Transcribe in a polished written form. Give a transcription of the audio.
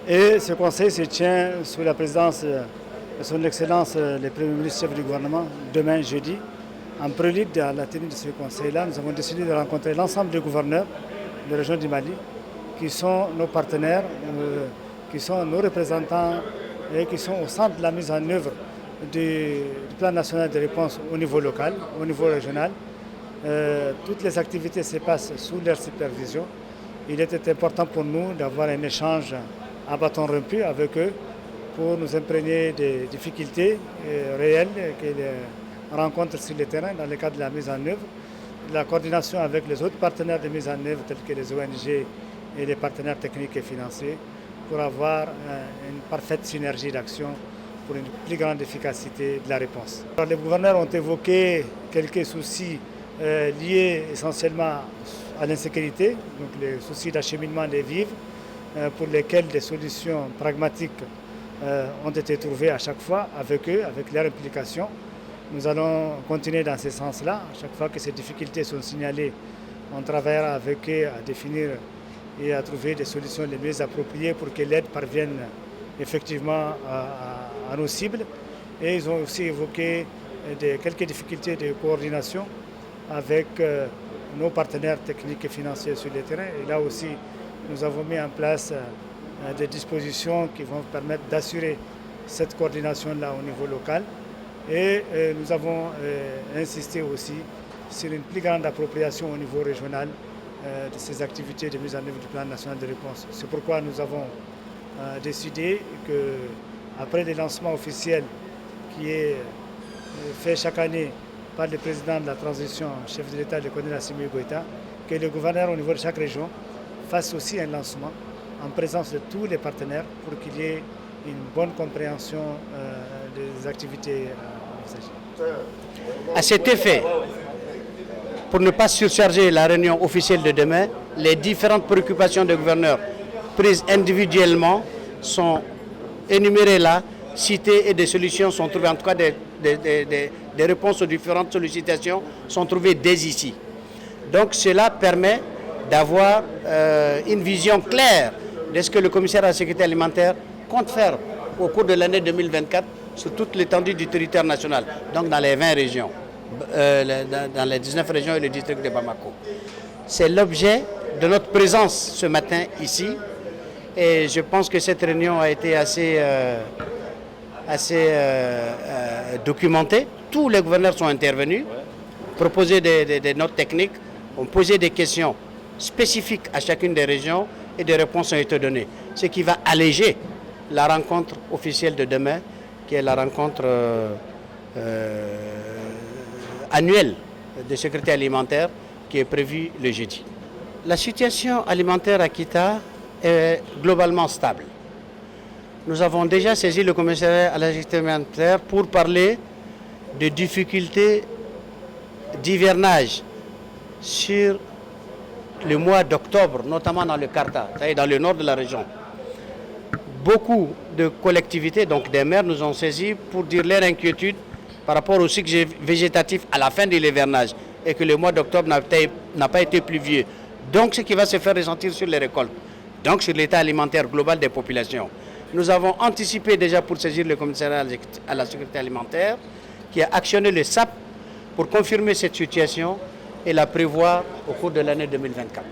Et ce conseil se tient sous la présidence de son Excellence le Premier ministre chef du gouvernement demain jeudi. En prélude à la tenue de ce conseil-là, nous avons décidé de rencontrer l'ensemble des gouverneurs de la région du Mali qui sont nos partenaires, qui sont nos représentants et qui sont au centre de la mise en œuvre du plan national de réponse au niveau local, au niveau régional. Toutes les activités se passent sous leur supervision. Il était important pour nous d'avoir un échange à bâton rompu avec eux pour nous imprégner des difficultés réelles qu'ils rencontrent sur le terrain dans le cadre de la mise en œuvre, de la coordination avec les autres partenaires de mise en œuvre tels que les ONG et les partenaires techniques et financiers pour avoir une parfaite synergie d'action pour une plus grande efficacité de la réponse. Alors, les gouverneurs ont évoqué quelques soucis liés essentiellement à l'insécurité, donc les soucis d'acheminement des vivres, pour lesquels des solutions pragmatiques ont été trouvées à chaque fois avec eux, avec leur implication. Nous allons continuer dans ce sens-là. À chaque fois que ces difficultés sont signalées, on travaillera avec eux à définir et à trouver des solutions les mieux appropriées pour que l'aide parvienne effectivement à nos cibles. Et ils ont aussi évoqué quelques difficultés de coordination avec nos partenaires techniques et financiers sur le terrain. Et là aussi, nous avons mis en place des dispositions qui vont permettre d'assurer cette coordination-là au niveau local. Et nous avons insisté aussi sur une plus grande appropriation au niveau régional de ces activités de mise en œuvre du plan national de réponse. C'est pourquoi nous avons décidé qu'après le lancement officiel qui est fait chaque année par le président de la transition, chef de l'État, le colonel Assimi Goïta, que le gouverneur au niveau de chaque région fasse aussi un lancement en présence de tous les partenaires pour qu'il y ait une bonne compréhension des activités envisagées. À cet effet, pour ne pas surcharger la réunion officielle de demain, les différentes préoccupations des gouverneurs prises individuellement sont énumérées là, citées et des solutions sont trouvées, en tout cas des réponses aux différentes sollicitations sont trouvées dès ici. Donc cela permet d'avoir une vision claire de ce que le commissaire à la sécurité alimentaire compte faire au cours de l'année 2024 sur toute l'étendue du territoire national, donc dans les 20 régions, dans les 19 régions et le district de Bamako. C'est l'objet de notre présence ce matin ici et je pense que cette réunion a été assez documentée. Tous les gouverneurs sont intervenus, proposé des notes techniques, ont posé des questions spécifiques à chacune des régions et des réponses ont été données. Ce qui va alléger la rencontre officielle de demain, qui est la rencontre annuelle de sécurité alimentaire qui est prévue le jeudi. La situation alimentaire à Kita est globalement stable. Nous avons déjà saisi le commissariat à la sécurité alimentaire pour parler de difficultés d'hivernage sur le mois d'octobre, notamment dans le Karta, c'est-à-dire dans le nord de la région. Beaucoup de collectivités, donc des maires, nous ont saisis pour dire leur inquiétude par rapport au cycle végétatif à la fin de l'hivernage et que le mois d'octobre n'a pas été pluvieux. Donc ce qui va se faire ressentir sur les récoltes, donc sur l'état alimentaire global des populations. Nous avons anticipé déjà pour saisir le commissariat à la sécurité alimentaire qui a actionné le SAP pour confirmer cette situation et la prévoir au cours de l'année 2024.